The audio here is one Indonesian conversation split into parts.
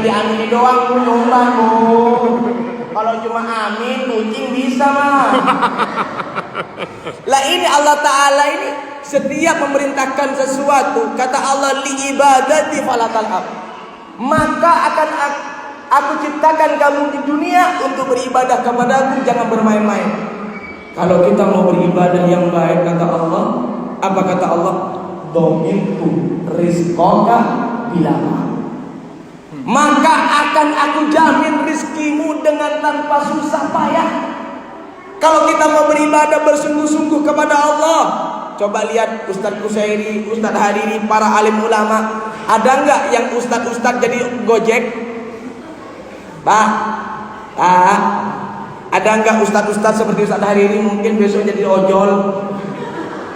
diamini doang nyumbang Bu. Kalau cuma amin, kucing bisa mah. Lah ini Allah Ta'ala ini setiap memerintahkan sesuatu, kata Allah li ibadati falatal'ab, maka akan aku ciptakan kamu di dunia untuk beribadah kepadaku, jangan bermain-main. Kalau kita mau beribadah yang baik, kata Allah, apa kata Allah? Domintu rizqaka bilama, maka akan aku jamin rizkimu dengan tanpa susah payah. Kalau kita mau beribadah bersungguh-sungguh kepada Allah, coba lihat Ustadz Kusairi, Ustadz Hariri, para alim ulama. Ada nggak yang ustadz jadi gojek? Pak, ada nggak ustadz seperti Ustadz Hariri mungkin besok jadi ojol?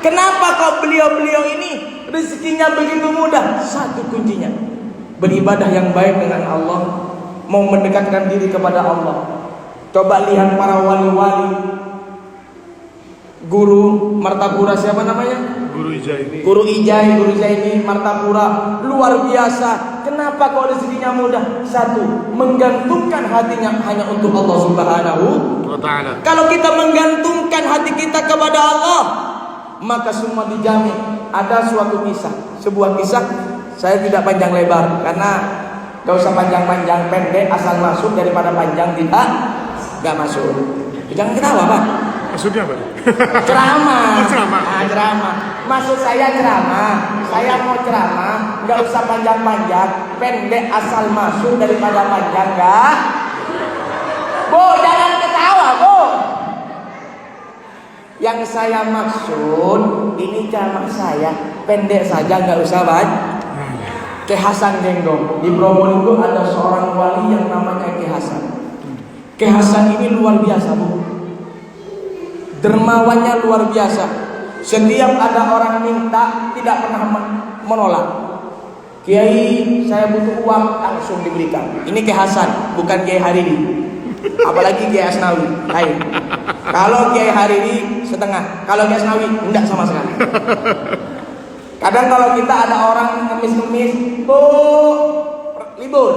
Kenapa kok beliau-beliau ini rezekinya begitu mudah? Satu kuncinya, beribadah yang baik dengan Allah, mau mendekatkan diri kepada Allah. Coba lihat para wali-wali, guru Martapura, siapa namanya? Guru Ijaini Martapura, luar biasa. Kenapa kok rezekinya mudah? Satu, menggantungkan hatinya hanya untuk Allah Subhanahu wa Ta'ala. Kalau kita menggantungkan hati kita kepada Allah, maka semua dijamin. Ada suatu kisah, sebuah kisah, saya tidak panjang lebar karena gak usah panjang-panjang, pendek asal masuk daripada panjang tidak gak masuk. Jangan ketawa Pak. Maksudnya apa? Ceramah. Ceramah. Ceramah. Maksud saya ceramah. Saya mau ceramah, gak usah panjang-panjang, pendek asal masuk daripada panjang gak. Bu, jangan ketawa Bu. Yang saya maksud, ini ceramah saya pendek saja, nggak usah banyak. Ki Hasan Genggong di Probolinggo ada seorang wali yang namanya Ki Hasan. Ki Hasan ini luar biasa Bu, dermawannya luar biasa. Setiap ada orang minta tidak pernah menolak. Kiai, saya butuh uang, langsung diberikan. Ini Ki Hasan, bukan Kiai Hariri. Apalagi Kiai Asnawi lain. Kalau Kiai Hariri setengah, kalau Kiai Asnawi enggak sama sekali. Kadang kalau kita ada orang ngemis-ngemis, Bu, libur.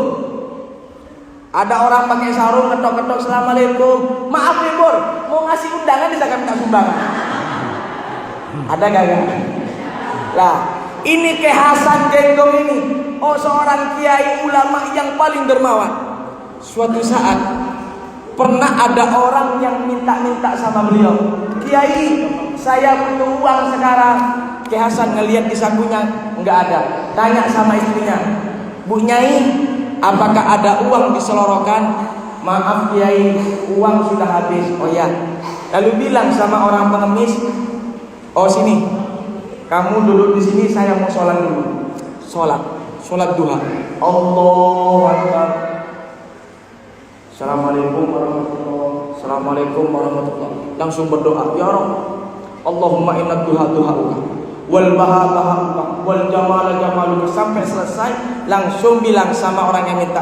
Ada orang pakai sarung ketok-ketok, Assalamualaikum, maaf libur, mau ngasih undangan bisa kami minta sumbangan. Ada gak? Lah, ini Ki Hasan Genggong ini, oh seorang kiai ulama yang paling dermawan. Suatu saat pernah ada orang yang minta-minta sama beliau, Kiai, saya butuh uang sekarang. Ki Hasan ngelihat di sakunya nggak ada, tanya sama istrinya, Bu Nyai, apakah ada uang diselorokan? Maaf Kiai, uang sudah habis. Oh ya. Lalu bilang sama orang pengemis, oh sini, kamu duduk di sini, saya mau sholat dulu. Sholat duha. Allahu Akbar. Assalamualaikum warahmatullahi. Assalamualaikum warahmatullahi. Langsung berdoa, ya Rabb, Allahumma inna duha-duha'uka wal baha-baha'uka wal jamala jamaluka. Sampai selesai, langsung bilang sama orang yang minta,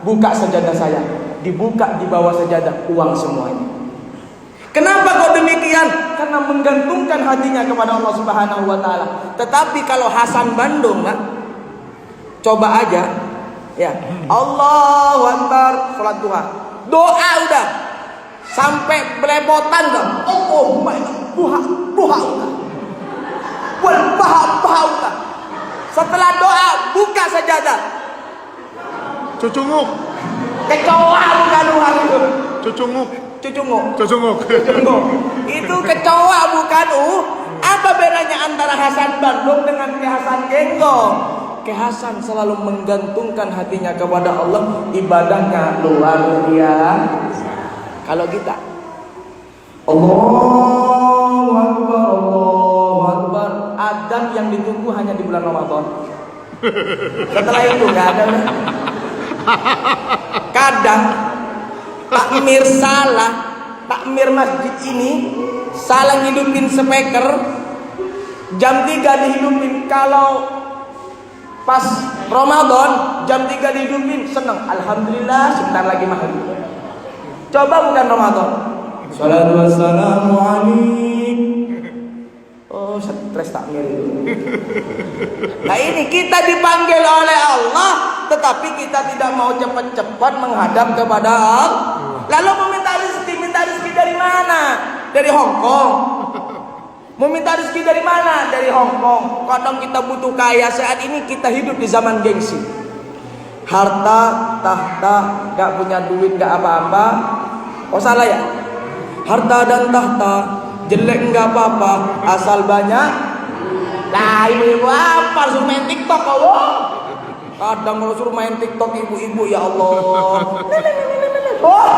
buka sajadah saya. Dibuka, di bawah sajadah uang semuanya. Kenapa kok demikian? Karena menggantungkan hatinya kepada Allah Subhanahu wa Ta'ala. Tetapi kalau Hasan Bandung, Pak, coba aja. Ya, Allahu Akbar, sholat duha, doa udah sampai belepotan kan. Oh my God, duha udah, wal baha udah. Setelah doa buka sajadah, Cucunguk. kecoa bukan duha itu. Cucunguk. Itu kecoa bukan Apa bedanya antara Hasan Bandung dengan Ki Hasan Genggong? Ki Hasan selalu menggantungkan hatinya kepada Allah, ibadahnya luar biasa. Kalau kita Allahu Akbar, adzan yang ditunggu hanya di bulan Ramadan. Setelah itu nggak ada. Kadang takmir salah, takmir masjid ini salah ngidupin speaker, jam 3 dihidupin. Kalau pas Ramadan jam 3 dihidupin, senang, alhamdulillah, sebentar lagi maghrib. Coba bukan Ramadan, salatu wassalamu alaik. Oh Oh, stres tak mirip. Nah ini kita dipanggil oleh Allah, tetapi kita tidak mau cepat-cepat menghadap kepada Allah. Lalu minta rezeki dari mana? Dari Hong Kong. Meminta rezeki dari mana? Dari Hong Kong. Kadang kita butuh kaya. Saat ini kita hidup di zaman gengsi. Harta, tahta, gak punya duit, gak apa-apa. Oh salah ya? Harta dan tahta jelek nggak apa-apa, asal banyak. Lah ibu-ibu apa suruh main TikTok Allah? Kadang kalau suruh main TikTok ibu-ibu ya Allah. Oh,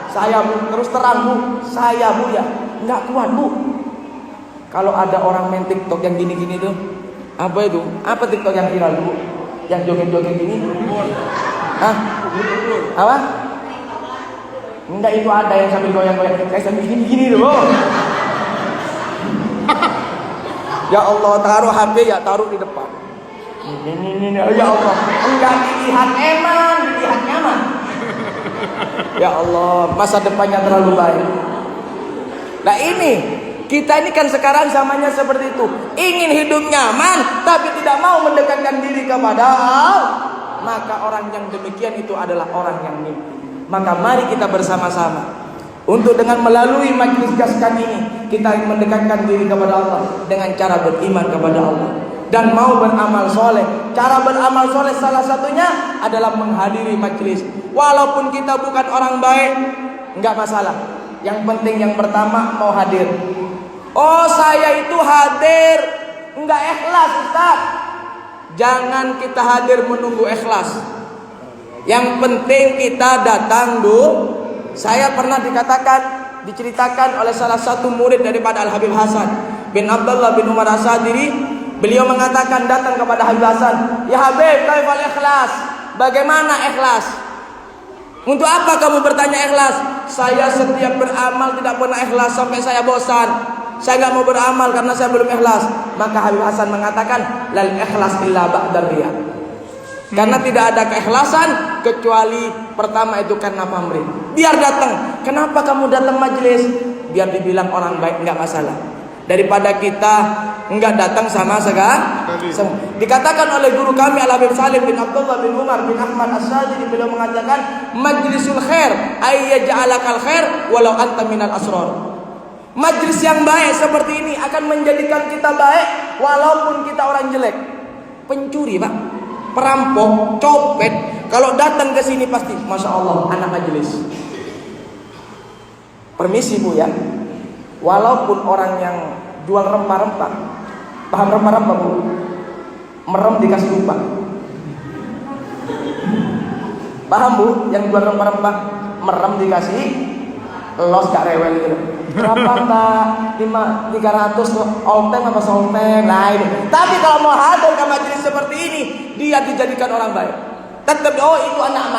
saya bu, terus terang bu, saya bu ya nggak kuat bu. Kalau ada orang main TikTok yang gini-gini tuh, apa itu? Apa TikTok yang viral bu? Yang joget-joget gini? Hah? Apa? Enggak, itu ada yang sambil goyang-goyang kayak sambil gini-gini loh. Ya Allah, taruh HP ya taruh di depan. Ini ya Allah. Enggak dilihat eman, dilihat nyaman. Ya Allah, masa depannya terlalu baik. Nah ini, kita ini kan sekarang zamannya seperti itu. Ingin hidup nyaman, tapi tidak mau mendekatkan diri kepada Allah. Maka orang yang demikian itu adalah orang yang mimpi. Maka mari kita bersama-sama untuk dengan melalui majlis gaskan ini kita mendekatkan diri kepada Allah dengan cara beriman kepada Allah dan mau beramal soleh. Cara beramal soleh salah satunya adalah menghadiri majlis. Walaupun kita bukan orang baik, enggak masalah. Yang penting yang pertama mau hadir. Oh saya itu hadir enggak ikhlas Ustaz. Jangan kita hadir menunggu ikhlas. Yang penting kita datang dulu. Saya pernah diceritakan oleh salah satu murid daripada Al-Habib Hasan bin Abdullah bin Umar As-Sadiri. Beliau mengatakan datang kepada Habib Hasan, "Ya Habib, kaifal ikhlas? Bagaimana ikhlas?" "Untuk apa kamu bertanya ikhlas?" "Saya setiap beramal tidak pernah ikhlas sampai saya bosan. Saya nggak mau beramal karena saya belum ikhlas." Maka Habib Hasan mengatakan, "Lal ikhlas illa ba'da riya." Karena tidak ada keikhlasan kecuali pertama itu karena pamrih. Biar datang. Kenapa kamu datang majelis? Biar dibilang orang baik, enggak masalah. Daripada kita enggak datang sama sekali. Dikatakan oleh guru kami Al-Habib Salim bin Abdullah bin Umar bin Ahmad As-Sadili, beliau mengatakan, "Majlisul khair ay yaj'alakal khair walau anta minal asrar." Majlis yang baik seperti ini akan menjadikan kita baik walaupun kita orang jelek. Pencuri, Pak. Perampok, copet, kalau datang ke sini pasti, masya Allah, anak majelis. Permisi bu ya, walaupun orang yang jual rempah-rempah, paham rempah-rempah bu? Merem dikasih upah. Paham bu? Yang jual rempah-rempah, merem dikasih, los gak rewel gitu. Berapa mbak? 300 all time apa soul time? Nah itu. Tapi kalau mau hadir ke majelis seperti ini, dia dijadikan orang baik. Tetap oh itu anak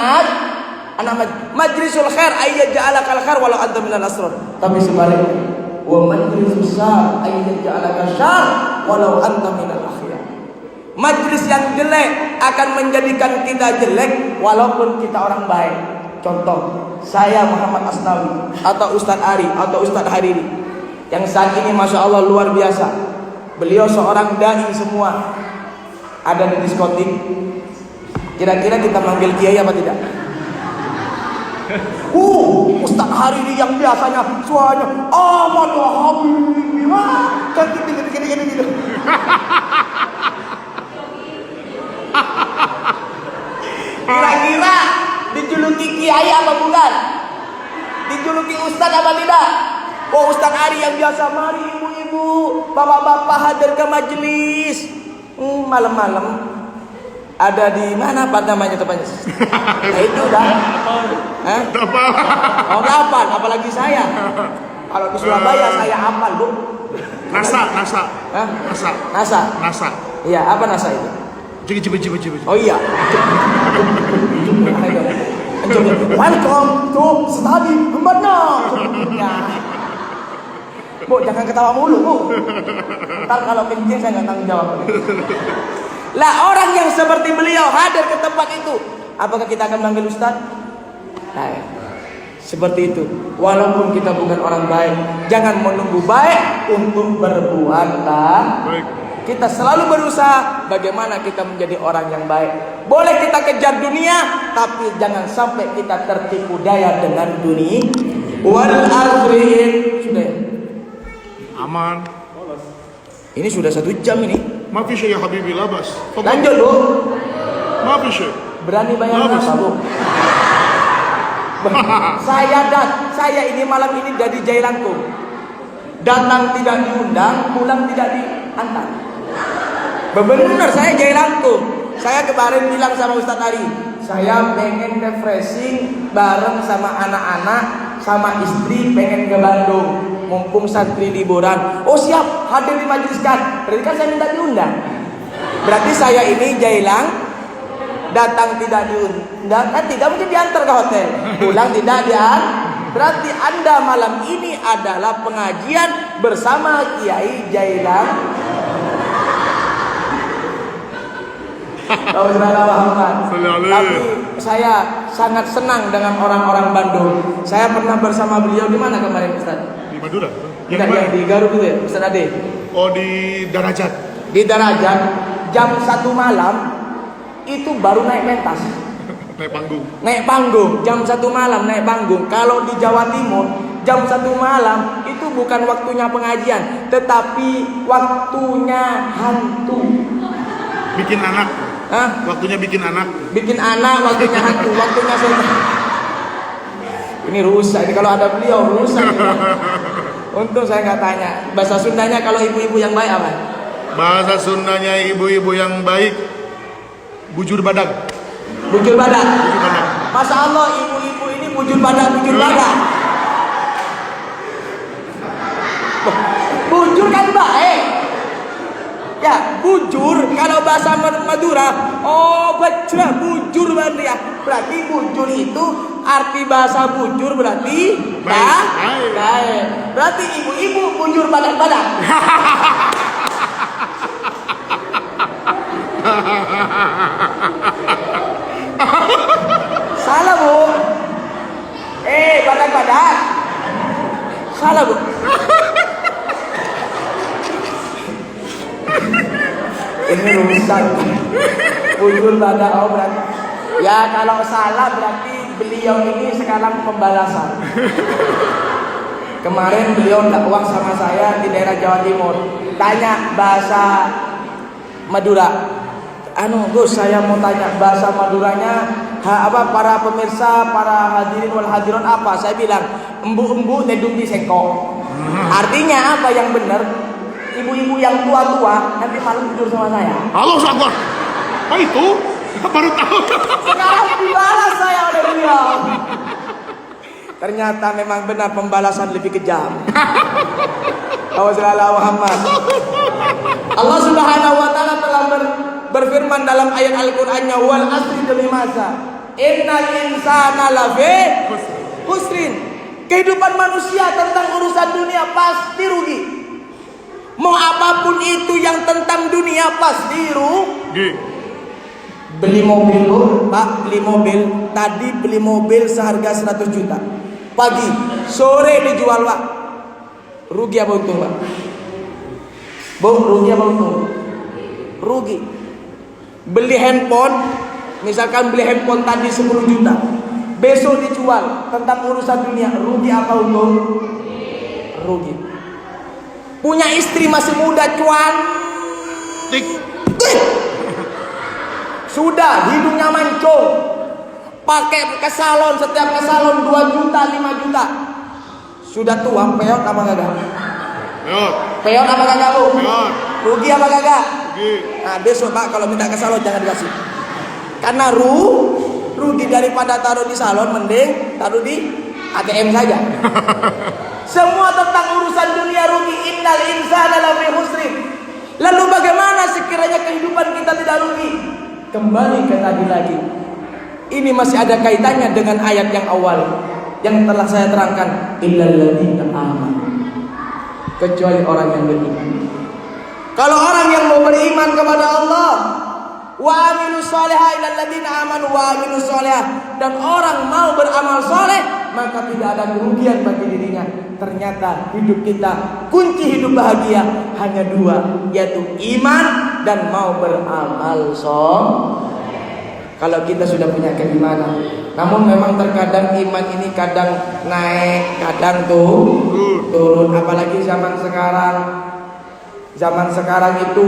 majlisul khair ayat ja'alakal khair walau anta minal asrar. Tapi sebaliknya, wa majlisus syar ayat ja'alakal syar walau anta minal akhyar. Majlis yang jelek akan menjadikan kita jelek walaupun kita orang baik. Contoh, saya Muhammad Asnawi atau Ustadz Ari atau Ustadz Hariri yang saat ini masya Allah luar biasa. Beliau seorang dai semua, ada di diskotik. Kira-kira kita manggil kiai apa tidak? Ustadz Hariri yang biasanya suaranya Ahmad Wahabi, kan gitu. Kira-kira dijuluki kiai apa bukan? Dijuluki ustaz apa tidak? Oh Ustaz Ari yang biasa, mari ibu-ibu, bapak-bapak hadir ke majelis. Malam-malam ada di mana Pak namanya tepatnya? Nah itu dah. Hah? Oh hafal, apalagi saya. Kalau di Surabaya saya hafal bu. NASA. Hah? NASA. Iya, apa NASA itu? Oh iya. Welcome to study benar. Bu, jangan ketawa mulu, Bu. Ntar kalau kencing saya nggak tanggung jawab. Lah orang yang seperti beliau hadir ke tempat itu, apakah kita akan manggil Ustaz? Nah, Seperti itu. Walaupun kita bukan orang baik, jangan menunggu baik untuk berbuatlah. Baik. Kita selalu berusaha bagaimana kita menjadi orang yang baik. Boleh kita kejar dunia, tapi jangan sampai kita tertipu daya dengan dunia. Wal akhrin. Sudah ya? Aman. Ini sudah 1 jam ini. Ma fi syai ya habibi, la bas. Lanjut Bu. Ma fi syai. Berani bayar Bagus. berapa Bu? Saya ini malam ini dari Jailangkung. Datang tidak diundang, pulang tidak diantar. Benar saya Jailangkung. Saya kemarin bilang sama Ustadz Ali, saya pengen refreshing bareng sama anak-anak, sama istri, pengen ke Bandung. Mumpung santri liburan. Oh siap, hadir di majelis kan. Berarti kan saya minta diundang. Berarti saya ini Jailang, datang tidak diundang, kan tidak mungkin diantar ke hotel. Pulang tidak diantar. Berarti Anda malam ini adalah pengajian bersama Kiai Jailang. Tapi saya sangat senang dengan orang-orang Bandung. Saya pernah bersama beliau di mana kemarin Ustaz? Di Madura. Tidak, di Garut itu ya, Ustaz Ade. Oh, di Darajat. Di Darajat jam 1 malam itu baru naik pentas. Naik panggung. Naik panggung jam 1 malam naik panggung. Kalau di Jawa Timur jam 1 malam itu bukan waktunya pengajian, tetapi waktunya hantu. Bikin anak. Hah? Waktunya bikin anak. Bikin anak, waktunya hantu, waktunya setan. Ini rusak. Ini kalau ada beliau rusak. Ini. Untung saya nggak tanya. Bahasa Sundanya kalau ibu-ibu yang baik apa? Bahasa Sundanya ibu-ibu yang baik, bujur badak. Bujur badak. Bujur badak. Masya Allah, ibu-ibu ini bujur badak, bujur badak. Bujur kan baik. Ya, bujur kalau bahasa Madura, oh baca bujur berarti ya. Berarti bujur itu arti bahasa bujur berarti baik. Berarti ibu-ibu bujur badak-badak. Salah Bu. Badak-badak. Salah Bu. Ini rusak. Bujur badak, oh berarti. Ya kalau salah berarti beliau ini sekarang pembalasan. Kemarin beliau dakwah sama saya di daerah Jawa Timur. Tanya bahasa Madura. Gus, saya mau tanya bahasa Maduranya para pemirsa, para hadirin wal hadiron apa? Saya bilang embu-embu nedung di sengkok. Artinya apa yang benar? Ibu-ibu yang tua-tua nanti malam tidur sama saya. Halo Akbar. Oh itu? Baru tahu. Sekarang dibalas saya oleh beliau. Ternyata memang benar pembalasan lebih kejam. Muhammad. Allah Subhanahu wa taala telah berfirman dalam ayat Al-Qur'annya, wal asri demi masa. Innal insana lafi khusrin. Kehidupan manusia tentang urusan dunia pasti rugi. Mau apapun itu yang tentang dunia pasti rugi. Beli mobil Pak, beli mobil. Tadi beli mobil seharga 100 juta. Pagi, sore dijual Pak. Rugi apa untung Pak? Bu, rugi apa untung? Rugi. Beli handphone, misalkan beli handphone tadi 10 juta. Besok dijual tentang urusan dunia. Rugi apa untung? Rugi. Punya istri masih muda cantik, sudah hidungnya mancung, pakai ke salon, setiap ke salon 2 juta 5 juta. Sudah tua, peot apa kagak? Peot apa kagak Bu? Rugi apa kagak? Rugi. Nah besok Pak kalau minta ke salon jangan dikasih, karena rugi. Daripada taruh di salon mending taruh di ATM saja. Semua tentang urusan dunia rugi. Innal insana lafi khusrin. Lalu bagaimana sekiranya kehidupan kita tidak rugi? Kembali ke tadi lagi. Ini masih ada kaitannya dengan ayat yang awal yang telah saya terangkan. Illal ladzina amanu. Kecuali orang yang beriman. Kalau orang yang mau beriman kepada Allah, wa amilus solihah illal ladzina amanu wa amilus solihah, dan orang mau beramal soleh, maka tidak ada kerugian bagi dirinya. Ternyata hidup kita, kunci hidup bahagia hanya dua, yaitu iman dan mau beramal kalau kita sudah punya keimanan. Namun memang terkadang iman ini kadang naik, kadang turun. Apalagi zaman sekarang. Zaman sekarang itu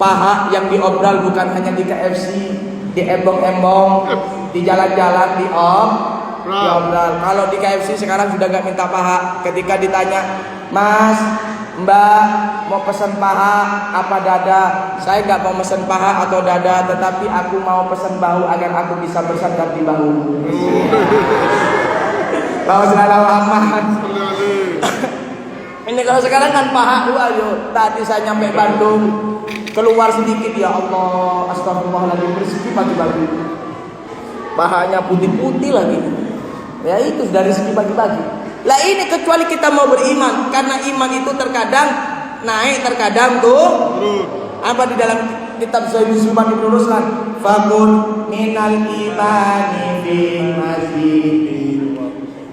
paha yang diobral bukan hanya di KFC, di embong-embong, di jalan-jalan, diobral. Kalau di KFC sekarang sudah gak minta paha. Ketika ditanya, Mas, Mbak, mau pesan paha apa dada? Saya gak mau pesan paha atau dada, tetapi aku mau pesan bahu agar aku bisa bersandar di bahu. Bahu selalu aman. Ini kalau sekarang kan paha, ayo. Tadi saya nyampe Bandung, keluar sedikit, ya Allah, astagfirullahaladzim, rezeki pagi-pagi. Pahanya putih-putih lagi. Ya itu dari segi pagi-pagi. Lah ini kecuali kita mau beriman, karena iman itu terkadang naik, terkadang apa di dalam kitab Sahih Sulman Ibnu Ruslan, fakun minal imani fi masjid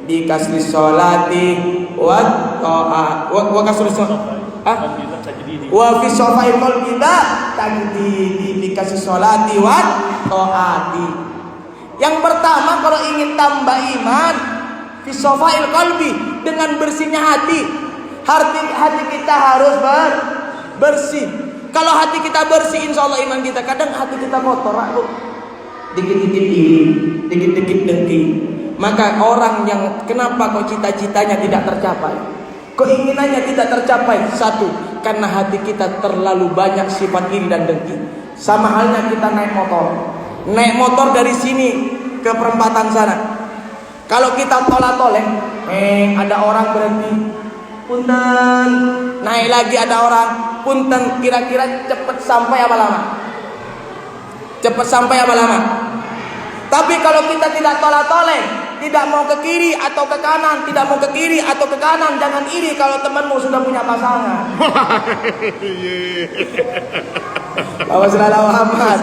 bi kasri sholati wa ta'a wa kasri wa fi sofai qalbida tajdidi bi kasri sholati wa ta'ati. Yang pertama, kalau ingin tambah iman, fi sofail qalbi, dengan bersihnya hati. Hati kita harus bersih. Kalau hati kita bersih, insya Allah iman kita. Kadang hati kita kotor, dikit-dikit iri, dikit-dikit dengki. Maka orang yang kenapa kok cita-citanya tidak tercapai, keinginannya tidak tercapai, satu, karena hati kita terlalu banyak sifat iri dan dengki. Sama halnya kita naik motor dari sini ke perempatan sana. Kalau kita tolak-toleh, ada orang berhenti, punten, naik lagi ada orang, punten, kira-kira cepat sampai apa lama? Cepat sampai apa lama? Tapi kalau kita tidak tolak-toleh, tidak mau ke kiri atau ke kanan, tidak mau ke kiri atau ke kanan, jangan iri kalau temanmu sudah punya pasangan. Bapak Saudara Muhammad,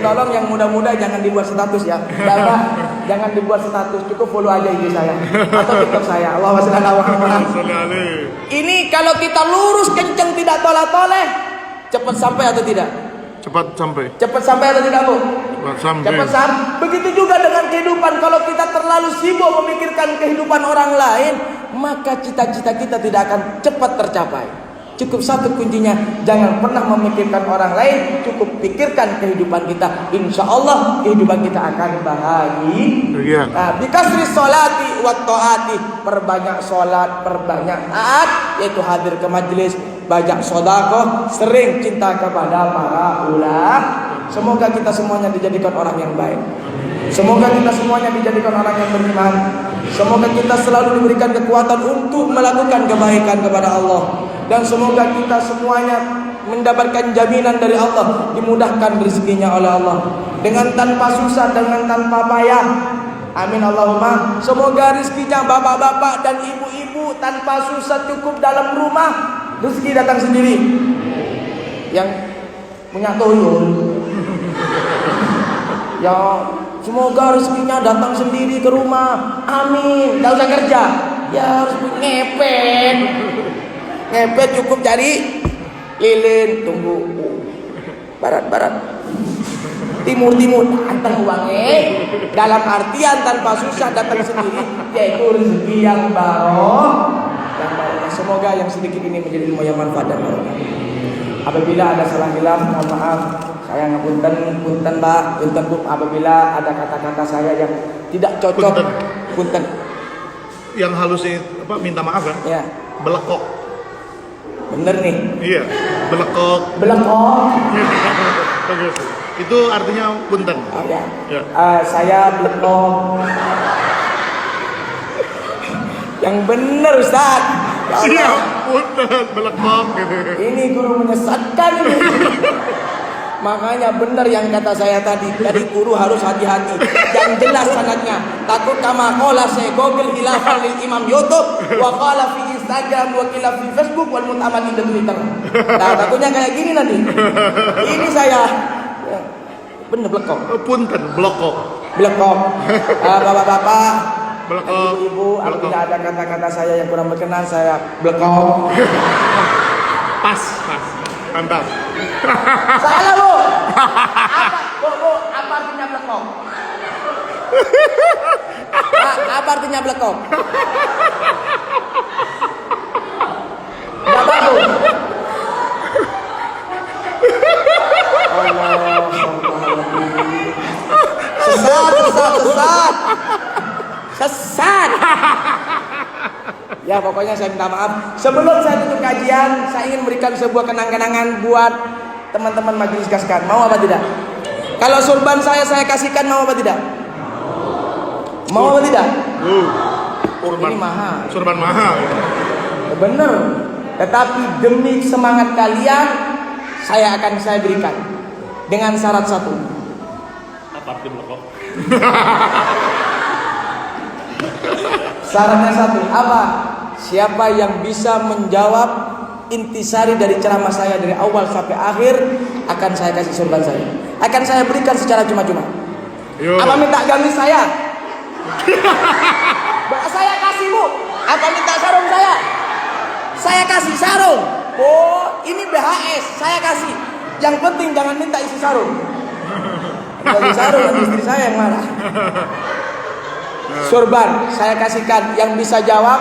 tolong yang muda-muda jangan dibuat status ya. Jangan dibuat status, cukup follow aja IG saya atau TikTok saya. Bapak Saudara Muhammad. Ini kalau kita lurus kenceng tidak tolak-toleh, cepat sampai atau tidak? Cepat sampai. Cepat sampai atau tidak, Bu? Cepat sampai. Cepat sampai. Begitu juga dengan kehidupan. Kalau kita terlalu sibuk memikirkan kehidupan orang lain, maka cita-cita kita tidak akan cepat tercapai. Cukup satu kuncinya, jangan pernah memikirkan orang lain, cukup pikirkan kehidupan kita. Insya Allah kehidupan kita akan bahagia. Nah, bikasri sholati wa ta'ati, perbanyak sholat, perbanyak taat, yaitu hadir ke majelis, banyak sedekah, sering cinta kepada para ulama. Semoga kita semuanya dijadikan orang yang baik. Semoga kita semuanya dijadikan orang yang beriman. Semoga kita selalu diberikan kekuatan untuk melakukan kebaikan kepada Allah. Dan semoga kita semuanya mendapatkan jaminan dari Allah, dimudahkan rezekinya oleh Allah dengan tanpa susah, dengan tanpa payah. Amin Allahumma. Semoga rezekinya bapak-bapak dan ibu-ibu tanpa susah, cukup dalam rumah, rezeki datang sendiri. Yang punya tuyul, ya semoga rezekinya datang sendiri ke rumah. Amin. Tidak usah kerja, ya harus ngepet. Ngepet cukup cari lilin, tunggu barat timur datang uangnya, dalam artian tanpa susah datang sendiri, yaitu rezeki yang barokah. Semoga yang sedikit ini menjadi ilmu yang manfaat dan barokah. Apabila ada salah hilaf, mohon maaf. Saya punten Mbak, punten Bu, apabila ada kata-kata saya yang tidak cocok, punten. Yang halusnya apa? Minta maaf kan? Ya. Belekok. Bener nih. Iya, belekok. Itu artinya punten. Oh, ya. Ya. Saya belekok. Yang bener Ustaz. Iya, punten, belekok gitu. Ini guru menyesatkan ini. Makanya benar yang kata saya tadi. Dari guru harus hati-hati. Yang jelas sanadnya. Takut kama qala saya Google hilafan lil Imam YouTube wa qala fi Instagram wa qila fi Facebook wal mutaman di Twitter. Nah, takutnya kayak gini nanti. Ini saya bener blekok. Punten, belekok. Bapak-bapak, Belekok. Ibu-ibu, Belekok. apabila ada kata-kata saya yang kurang berkenan, saya blekok. Pas. Mantap. Salah bu. Apa artinya blekok? Apa artinya blekok? Gak tahu. Sesat. Ya pokoknya saya minta maaf. Sebelum saya tutup kajian, saya ingin memberikan sebuah kenang-kenangan buat teman-teman majelis Gaskan. Mau apa tidak? Kalau surban saya kasihkan, mau apa tidak? Mau apa tidak? Ini mahal. Surban mahal. Bener. Tetapi demi semangat kalian, saya berikan dengan syarat satu. Apa arti belekok? Syaratnya satu, apa? Siapa yang bisa menjawab intisari dari ceramah saya dari awal sampai akhir, akan saya kasih surban saya. Akan saya berikan secara cuma-cuma. Apa minta gamis saya? Saya kasih bu. Apa minta sarung saya? Saya kasih sarung. Oh, ini BHS, saya kasih. Yang penting jangan minta isi sarung. Bagi sarung nanti istri saya yang marah. Surban saya kasihkan, yang bisa jawab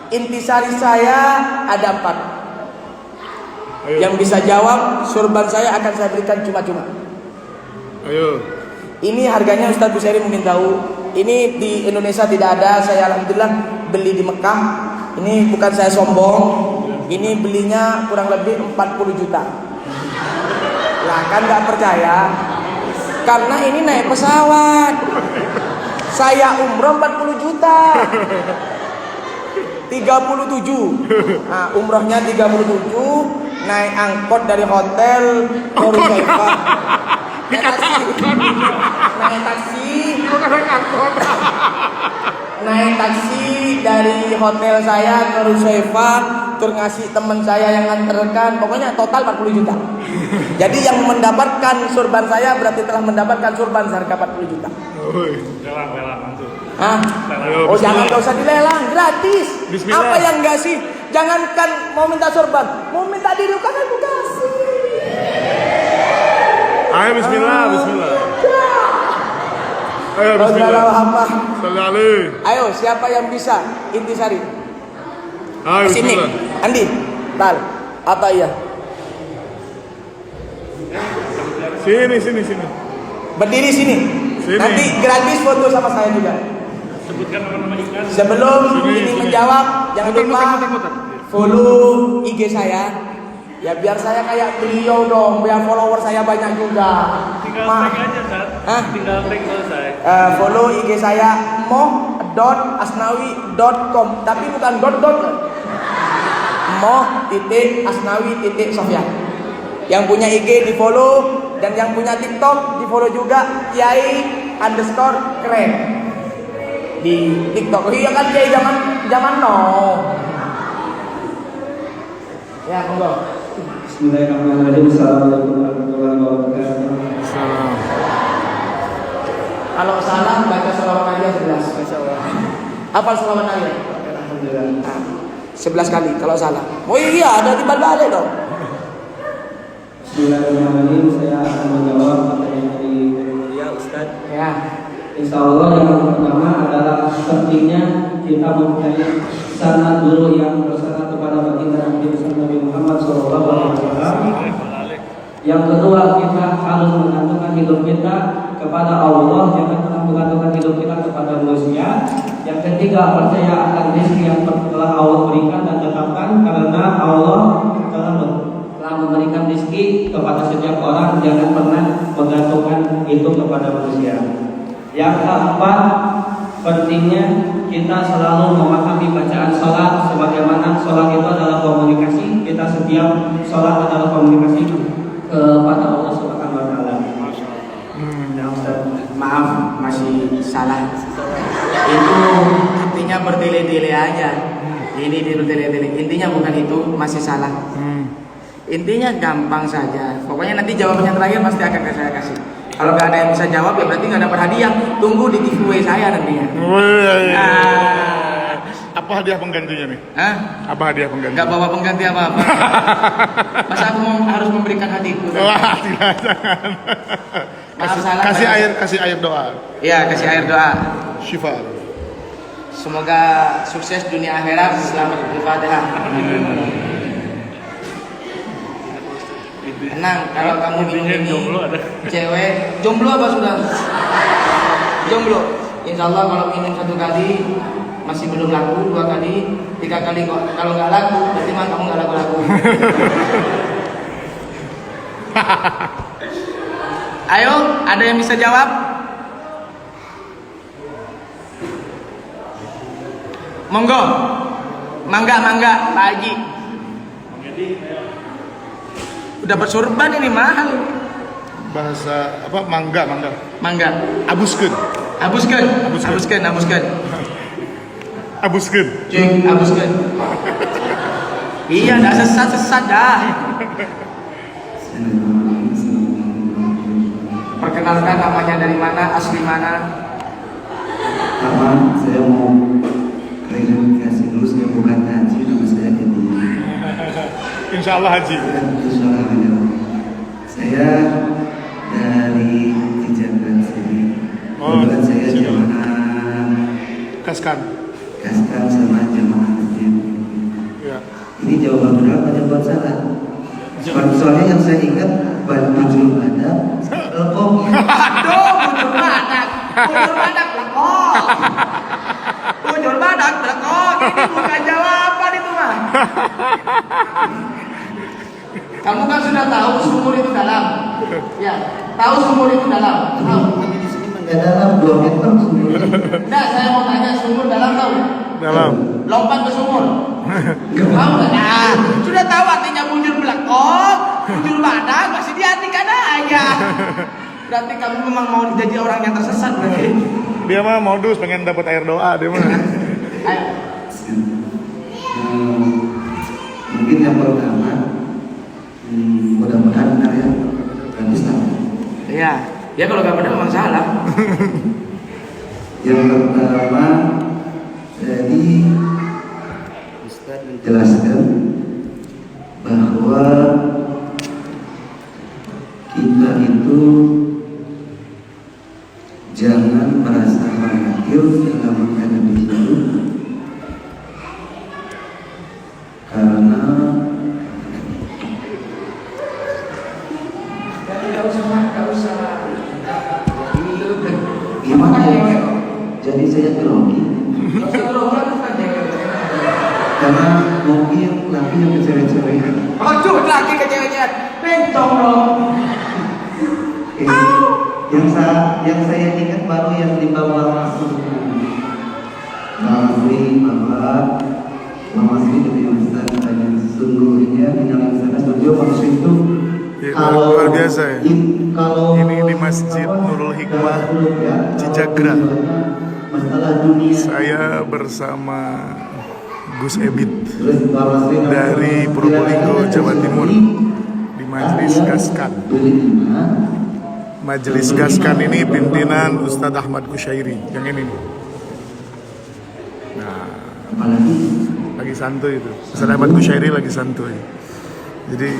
intisari saya ada 4. Yang bisa jawab surban saya akan saya berikan cuma-cuma. Ayo. Ini harganya Ustadz Busairi mungkin tahu. Ini di Indonesia tidak ada. Saya alhamdulillah beli di Mekah. Ini bukan saya sombong. Ini belinya kurang lebih 40 juta. Lah kan nggak percaya? Karena ini naik pesawat. Saya umroh 40 juta. 37. Nah, umrohnya 37, naik angkot dari hotel ke Rusaifa. Naik taksi dari hotel saya ke Rusaifa, terus ngasih teman saya yang nganterkan, pokoknya total 40 juta. Jadi yang mendapatkan surban saya berarti telah mendapatkan surban seharga 40 juta. Lelang langsung. Hah? Oh jangan, gak usah dilelang, gratis. Bismillah. Apa yang gak sih? Jangankan mau minta surban, mau minta didukan aku kasih. Ayo bismillah. Ayo bismillah. Ayo siapa yang bisa intisari? Ayo Sini, bismillah. Andi, Tal, apa iya? Sini. Berdiri sini. Nanti gratis foto sama saya juga. Sebutkan nama-nama ikan. Sebelum ini Sini. menjawab, jangan lupa follow IG saya. Ya biar saya kayak beliau dong, biar follower saya banyak juga. Tinggal tag aja, Sat. Hah? Tinggal tag selesai. Follow IG saya moh.asnawi.com, tapi bukan dot. moh.asnawi.sofyan. Yang punya IG di follow, dan yang punya TikTok di follow juga, Kiai_keren di TikTok. Iya kan Kiai zaman now. Ya monggo. Bismillahirrahmanirrahim. Assalamualaikum warahmatullahi wabarakatuh. Kalau salah baca sholawat Nabi 11. Hafal sholawat Nabi? Alhamdulillah. 11 kali kalau salah. Oh iya, ada timbal balik dong. Bismillahirrahmanirrahim. Saya akan menjawab pertanyaan dari Guru Mulia Ustadz. Ya. Insya Allah yang pertama adalah pentingnya kita mempunyai sanad guru yang bersandar kepada baginda Nabi Muhammad SAW. Yang kedua, kita harus menggantungkan hidup kita kepada Allah, jangan pernah menggantungkan hidup kita kepada manusia. Yang ketiga, percaya akan rezeki yang telah Allah berikan dan tetapkan, karena Allah telah memberikan rezeki kepada setiap orang, jangan pernah menggantungkan itu kepada manusia. Yang keempat, pentingnya kita selalu memahami bacaan sholat, sebagaimana sholat itu adalah komunikasi. Kita setiap sholat adalah komunikasi kepada Allah Subhanahu wa Ta'ala. Maaf, masih salah. Itu artinya bertele-tele aja. Ini bertele-tele. Intinya bukan itu, masih salah. Intinya gampang saja. Pokoknya nanti jawabannya terakhir pasti akan saya kasih. Kalau nggak ada yang bisa jawab ya berarti nggak dapat hadiah. Tunggu di giveaway saya nantinya. Wih. Ah. Apa hadiah penggantinya nih? Hah? Apa hadiah pengganti? Nggak bawa pengganti apa-apa. Masa aku harus memberikan hatiku? Wah, tidak, jangan. Maaf, salah, Kasih air doa. Iya, kasih air doa. Syifa. Semoga sukses dunia akhirat. Selamat Al-Fatihah. Tenang, kalau kamu bingung ini jomblo ada. cewek, jomblo apa sudah? Jomblo. Insya Allah kalau minum 1 kali masih belum laku, 2 kali, 3 kali kalau nggak laku, berarti mah kamu nggak laku. Ayo, ada yang bisa jawab? Monggo. Mangga, Pak Haji. Udah bersorban ini mahal. Bahasa apa? Mangga. Mangga. Abuskeun. Abuskeun. Cing, abuskeun. Iya, dah sesat dah. Perkenalkan namanya dari mana, asli mana? Pertama, saya mau klarifikasi dulu, saya bukan haji, nama saya Edi. Insya Allah haji. Saya dari Cijangan sini. Oh, Kebetulan saya sini. jamaah Kaskan. Kaskan sama jamaah masjid. Ya. Ini jawaban berapa jawaban salah? Soalnya yang saya ingat bujur ada lekong. Aduh, bujur badak lekong. Bujur badak lekong. Ini bukan jawaban itu mah. Kamu kan sudah tahu sumur itu dalam. Ya, tahu sumur itu dalam. Tahu. Tapi di sini nggak dalam 2 meter sumurnya. Nah, saya mau tanya sumur dalam tahu? Dalam. Lompat ke sumur. Tahu nggak? Nah, sudah tahu artinya bujur belakang, bujur badak, masih diartikan aja. Berarti kamu memang mau jadi orang yang tersesat berarti. Dia mah modus pengen dapat air doa dia mah. Ayo. Mungkin yang pertama, mudah-mudahan benar ya, berarti salah. Iya, ya kalau nggak benar memang salah. Yang pertama, jadi Ustaz menjelaskan bahwa kita itu jangan merasa khawatir dalam menghadapi hidup, karena gimana ya? Jadi saya grogi karena mungkin laki yang kecewek-cewek. Aduh, lagi ke cewek-cewek. Bencong loh. Yang saya ingat baru yang dibawa langsung Bang Asri, bahwa Bang Asri dari Ustaz tanya sesungguhnya menyalakan sana studio maksud itu Ya, kalau luar biasa ya. Kalau Ini di Masjid Nurul Hikmah, Cijagra. masalah dunia. Saya bersama Gus Ebit Terus Bang Asri dari Probolinggo, Jawa Timur di Majelis Gaskan. Majelis Gaskan ini pimpinan Ustadz Ahmad Kusyairi yang ini. Nah, Apalagi lagi santuy itu. Ustadz Ahmad Kusyairi lagi santuy. Jadi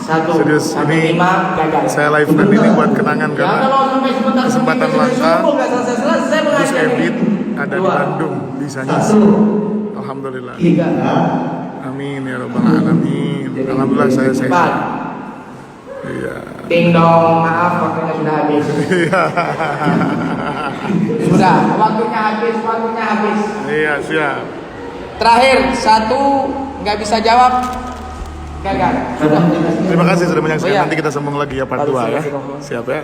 Satu, serius, ini 5 gagal. saya live kan ini buat kenangan Ya, karena kalau sampai sebentar kesempatan sampai langka subuh nggak selesai Gus mengajar ini. Ebit ada di 2, Bandung bisa ngisi. 1, Alhamdulillah. 3. Amin ya rabbal alamin. Alhamdulillah saya 4. sehat. Iya. Ding dong, maaf waktunya sudah habis. Sudah, waktunya habis. Iya, siap. Terakhir, 1 nggak bisa jawab, gagal. Sudah. Terima kasih sudah menyaksikan. Oh, iya. Nanti kita sambung lagi ya part Baru 2 ya. selesai ngomong. Siap ya.